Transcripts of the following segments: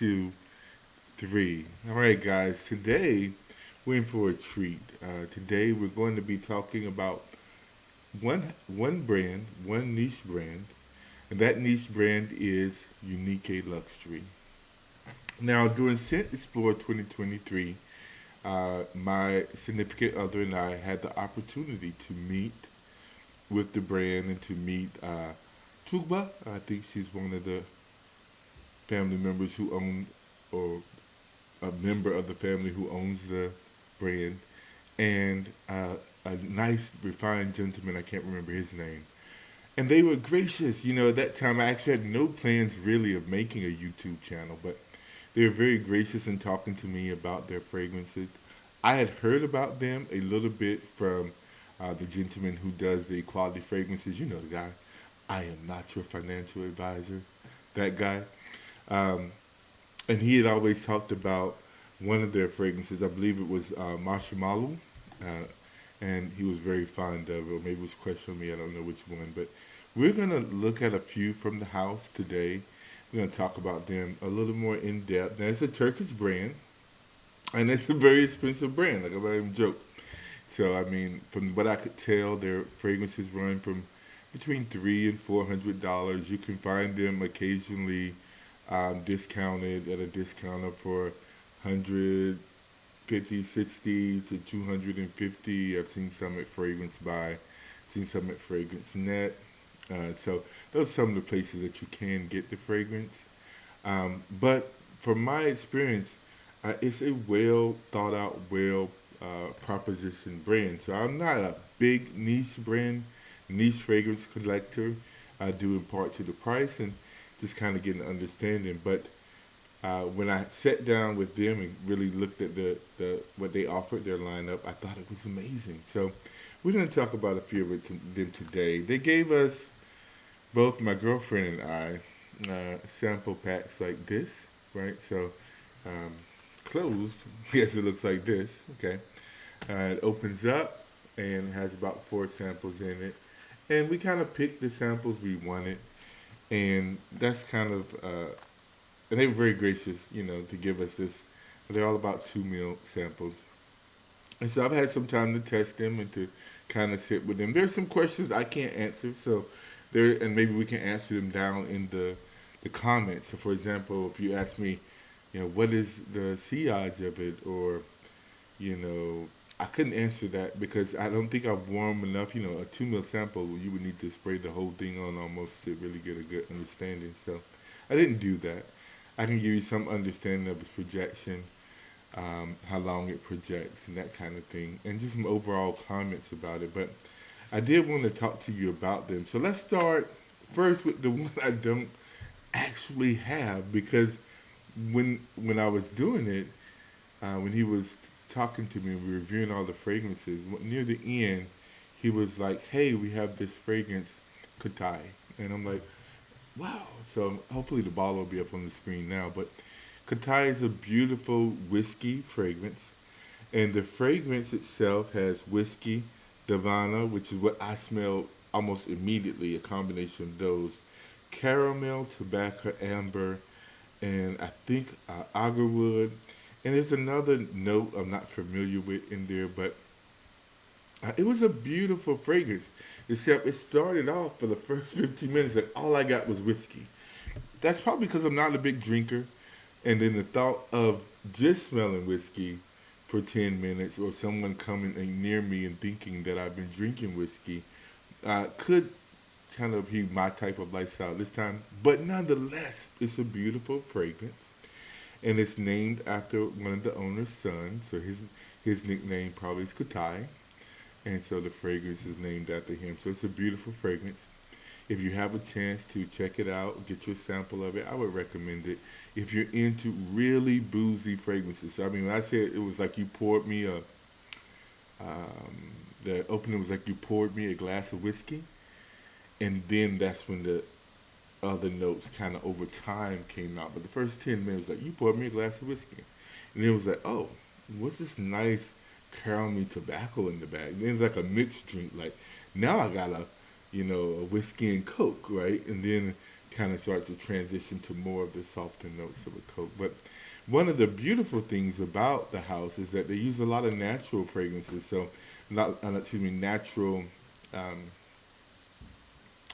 two, three. All right, guys. Today we're in for a treat. Today we're going to be talking about one brand, one niche brand, and that niche brand is Unique Luxury. Now, during Scent Explore 2023, my significant other and I had the opportunity to meet with the brand and to meet Tuba. I think she's one of the family members who own, or a member of the family who owns the brand, and a nice, refined gentleman. I can't remember his name. And they were gracious. At that time, I actually had no plans really of making a YouTube channel, but they were very gracious in talking to me about their fragrances. I had heard about them a little bit from the gentleman who does the quality fragrances. You know the guy. I am not your financial advisor. That guy. Um, and he had always talked about one of their fragrances. I believe it was Mashamuro, uh, and he was very fond of it. Or maybe it was Question Me. I don't know which one, but we're gonna look at a few from the house today. We're gonna talk about them a little more in depth. Now it's a Turkish brand, and it's a very expensive brand. Like I'm not even joke. So I mean, from what I could tell, their fragrances run from between $300 and $400. You can find them occasionally discounted at a discounter for 150, 60 to 250. I've seen some at Fragrance Buy, seen some at Fragrance Net. So those are some of the places that you can get the fragrance. But from my experience, it's a well thought out, well propositioned brand. So I'm not a big niche fragrance collector. I do in part to the price and just kind of get an understanding. But when I sat down with them and really looked at the what they offered, their lineup, I thought it was amazing. So we're going to talk about a few of them today. They gave us, both my girlfriend and I, sample packs like this, right? So um, closed, yes, it looks like this. Okay, it opens up and has about four samples in it, and we kind of picked the samples we wanted, and that's kind of and they were very gracious, to give us this. They're all about 2 mil samples, and so I've had some time to test them and to kind of sit with them. There's some questions I can't answer, so there, and maybe we can answer them down in the comments. So, for example, if you ask me, what is the sillage of it, or I couldn't answer that because I don't think I've warmed enough. A 2 mil sample, you would need to spray the whole thing on almost to really get a good understanding. So I didn't do that. I can give you some understanding of its projection, how long it projects, and that kind of thing, and just some overall comments about it. But I did want to talk to you about them. So let's start first with the one I don't actually have, because when I was doing it, when he was talking to me and we were reviewing all the fragrances, near the end, he was like, "Hey, we have this fragrance, Katai," and I'm like, "Wow!" So hopefully the bottle will be up on the screen now. But Katai is a beautiful whiskey fragrance, and the fragrance itself has whiskey, Davana, which is what I smell almost immediately, a combination of those, caramel, tobacco, amber, and I think agarwood. And there's another note I'm not familiar with in there, but it was a beautiful fragrance. Except it started off for the first 15 minutes, like all I got was whiskey. That's probably because I'm not a big drinker, and then the thought of just smelling whiskey for 10 minutes, or someone coming near me and thinking that I've been drinking whiskey, could kind of be my type of lifestyle this time. But nonetheless, it's a beautiful fragrance, and it's named after one of the owner's sons. So his nickname probably is Katai, and so the fragrance is named after him. So it's a beautiful fragrance. If you have a chance to check it out, get your sample of it, I would recommend it. If you're into really boozy fragrances, so I mean, when I said it was like you poured me the opening was like you poured me a glass of whiskey, and then that's when the other notes kind of over time came out. But the first 10 minutes, like you poured me a glass of whiskey, and it was like, oh, what's this nice caramel tobacco in the bag? And then it's like a mixed drink. Like now I got a whiskey and coke, right? And then kind of starts to transition to more of the softer notes of a coat. But one of the beautiful things about the house is that they use a lot of natural fragrances. So, excuse me, natural. Um,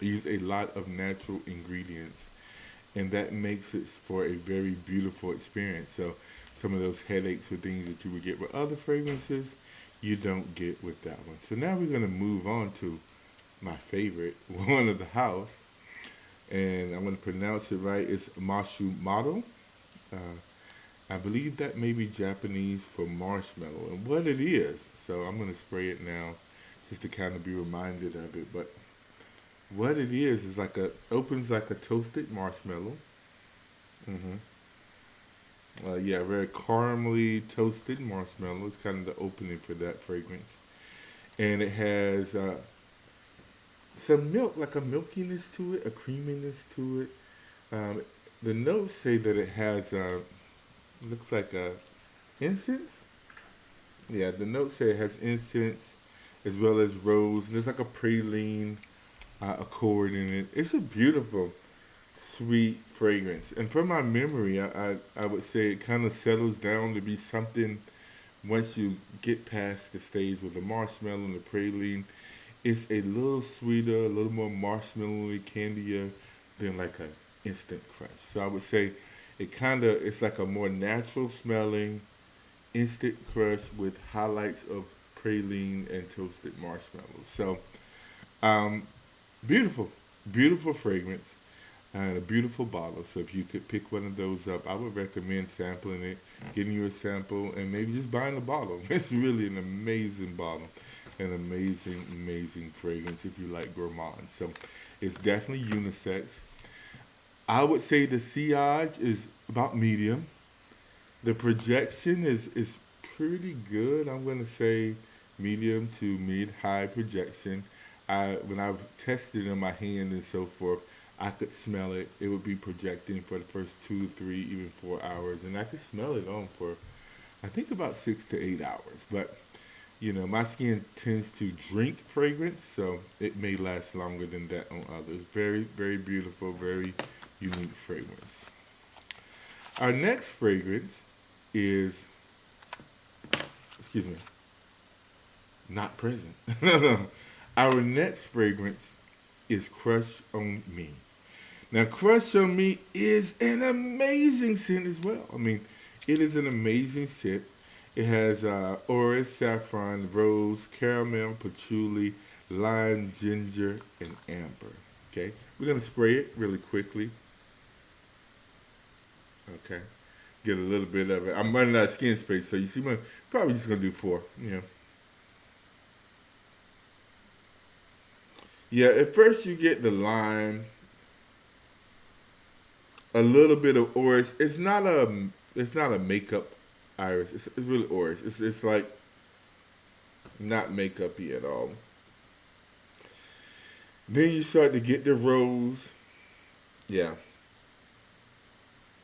use a lot of natural ingredients, and that makes it for a very beautiful experience. So, some of those headaches or things that you would get with other fragrances, you don't get with that one. So now we're going to move on to my favorite one of the house, and I'm going to pronounce it right. It's Mashamuro. Uh, I believe that may be Japanese for marshmallow, and what it is. So I'm going to spray it now, just to kind of be reminded of it. But what it is like opens like a toasted marshmallow. hmm yeah, very caramely toasted marshmallow. It's kind of the opening for that fragrance, and it has some milk, like a milkiness to it, a creaminess to it. Um, the notes say that it has looks like a incense. Yeah, the notes say it has incense as well as rose, and there's like a praline accord in it. It's a beautiful, sweet fragrance. And from my memory, I would say it kind of settles down to be something once you get past the stage with the marshmallow and the praline. It's a little sweeter, a little more marshmallowy, candier than like a instant crush. So I would say it's like a more natural smelling instant crush with highlights of praline and toasted marshmallows. So um, beautiful, beautiful fragrance and a beautiful bottle. So if you could pick one of those up, I would recommend sampling it, getting you a sample, and maybe just buying a bottle. It's really an amazing bottle, an amazing, amazing fragrance if you like gourmand. So it's definitely unisex. I would say the sillage is about medium. The projection is pretty good. I'm going to say medium to mid high projection. When I've tested in my hand and so forth, I could smell it. It would be projecting for the first 2, 3, even 4 hours, and I could smell it on for I think about 6 to 8 hours. But my skin tends to drink fragrance, so it may last longer than that on others. Very, very beautiful, very unique fragrance. Our next fragrance is, excuse me, not present. Our next fragrance is Crush on Me. Now, Crush on Me is an amazing scent as well. I mean, it is an amazing scent. It has orris, saffron, rose, caramel, patchouli, lime, ginger, and amber. Okay, we're gonna spray it really quickly. Okay, get a little bit of it. I'm running out of skin space, so you see, I'm probably just gonna do four. Yeah. At first, you get the lime, a little bit of orris. It's not a makeup iris. It's really orris. It's like not makeupy at all. Then you start to get the rose. Yeah.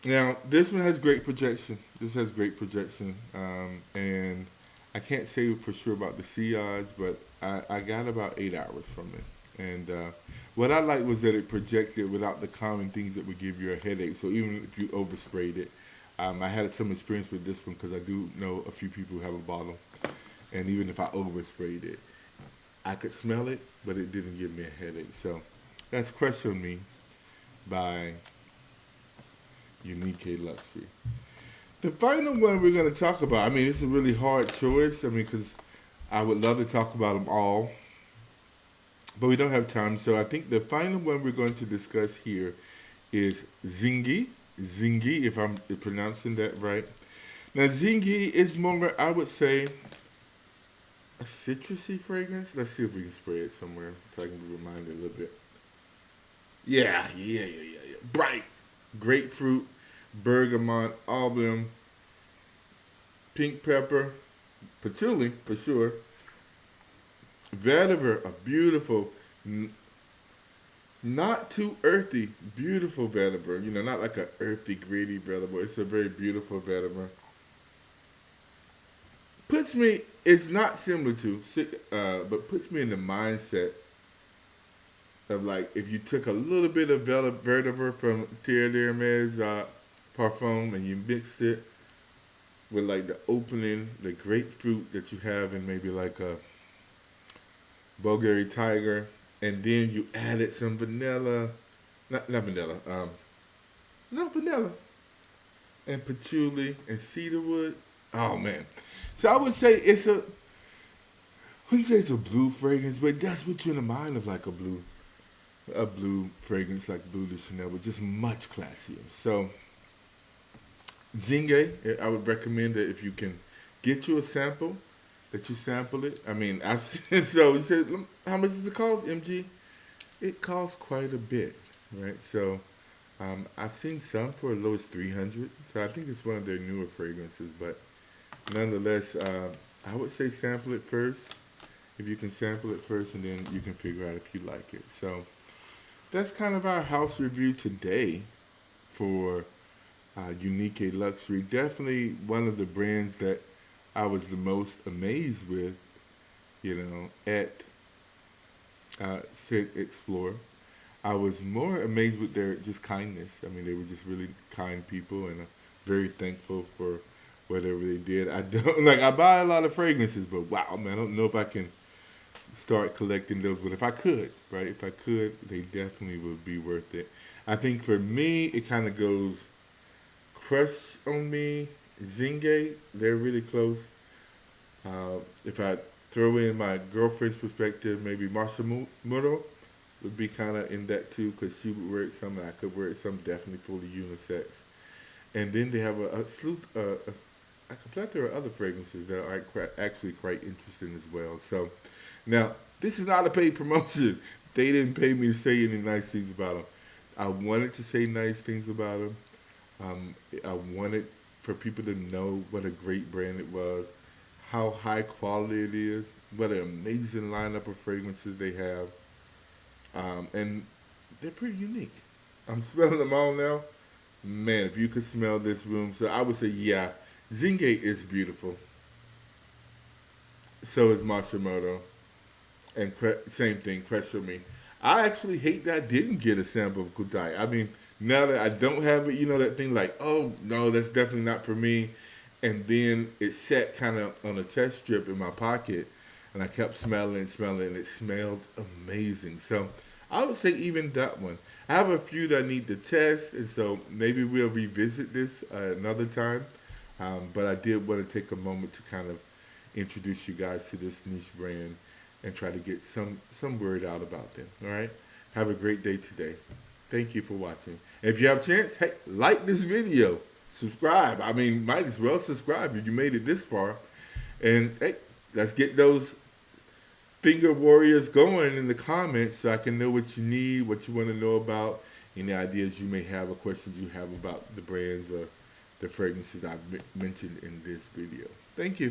Now this one has great projection. This has great projection, and I can't say for sure about the sea odds, but I got about 8 hours from it. And what I liked was that it projected without the common things that would give you a headache. So even if you oversprayed it, I had some experience with this one because I do know a few people who have a bottle, and even if I oversprayed it, I could smell it, but it didn't give me a headache. So that's Crush on Me by Unique Luxury. The final one we're going to talk about, I mean, it's a really hard choice. I mean, because I would love to talk about them all, but we don't have time. So I think the final one we're going to discuss here is Zingi. Zingi, if I'm pronouncing that right. Now, Zingi is more, I would say, a citrusy fragrance. Let's see if we can spray it somewhere so I can be reminded a little bit. Yeah. Bright grapefruit, bergamot, almond, pink pepper, patchouli for sure. Vetiver, a beautiful, not too earthy, beautiful vetiver. Not like a earthy, gritty vetiver. It's a very beautiful vetiver. It's not similar to, but puts me in the mindset of like if you took a little bit of vetiver from Thierry Hermes parfum and you mixed it with like the opening, the grapefruit that you have in maybe like a Bulgari Tiger, and then you added some vanilla, not vanilla, not vanilla, and patchouli and cedarwood. Oh man! So I would say it's a, wouldn't say it's a blue fragrance, but that's what you're in the mind of like a blue fragrance like Blue de Chanel, but just much classier. So Zinge, I would recommend that if you can get you a sample, that you sample it. I mean, I've seen, so you said, how much does it cost, MG? It costs quite a bit, right? So I've seen some for as low as 300. So I think it's one of their newer fragrances, but nonetheless, I would say sample it first. If you can sample it first, and then you can figure out if you like it. So that's kind of our house review today for Unique Luxury. Definitely one of the brands that I was the most amazed with, at Scent Explorer. I was more amazed with their just kindness. I mean, they were just really kind people, and very thankful for whatever they did. I don't like. I buy a lot of fragrances, but wow, man, I don't know if I can start collecting those. But if I could, right? If I could, they definitely would be worth it. I think for me, it kind of goes Crush on Me, Zinge. They're really close. If I throw in my girlfriend's perspective, maybe Mashamuro would be kind of in that too, because she would wear it some and I could wear it some, definitely fully unisex. And then they have a slew, a plethora of other fragrances that are actually quite interesting as well. So now, this is not a paid promotion. They didn't pay me to say any nice things about them. I wanted to say nice things about them. I wanted for people to know what a great brand it was, how high quality it is, what an amazing lineup of fragrances they have. And they're pretty unique. I'm smelling them all now. Man, if you could smell this room. So I would say, yeah, Zinge is beautiful. So is Mashamuro. And same thing, Pressure Me. I actually hate that I didn't get a sample of Kudai. I mean, now that I don't have it, that thing like, oh, no, that's definitely not for me. And then it sat kind of on a test strip in my pocket. And I kept smelling and smelling, and it smelled amazing. So I would say even that one. I have a few that I need to test, and so maybe we'll revisit this another time. But I did want to take a moment to kind of introduce you guys to this niche brand and try to get some word out about them. All right? Have a great day today. Thank you for watching. And if you have a chance, hey, like this video. Subscribe. I mean, might as well subscribe if you made it this far. And hey, let's get those finger warriors going in the comments so I can know what you need, what you want to know about, any ideas you may have or questions you have about the brands or the fragrances I've mentioned in this video. Thank you.